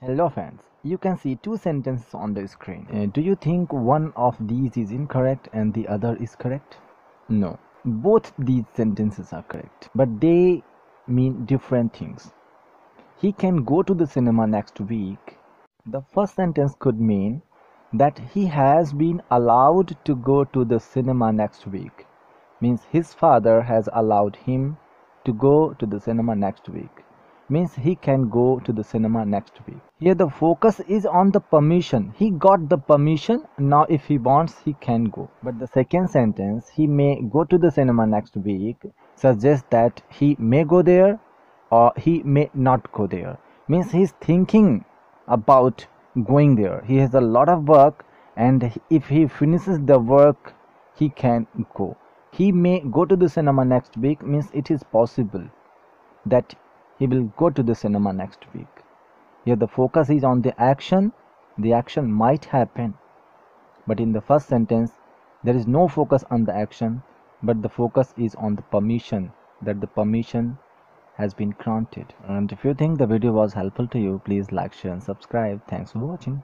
Hello friends, you can see two sentences on the screen. Do you think one of these is incorrect and the other is correct? No, both these sentences are correct, but they mean different things. He can go to the cinema next week. The first sentence could mean that he has been allowed to go to the cinema next week. Means his father has allowed him to go to the cinema next week. Means he can go to the cinema next week. Here the focus is on the permission. He got the permission. Now if he wants, he can go. But the second sentence, he may go to the cinema next week, suggests that he may go there or he may not go there. Means he's thinking about going there. He has a lot of work, and if he finishes the work, he can go. He may go to the cinema next week means it is possible that he will go to the cinema next week. Here the focus is on the action. The action might happen. But in the first sentence, there is no focus on the action, but the focus is on the permission, that the permission has been granted. And if you think the video was helpful to you, please like, share and subscribe. Thanks for watching.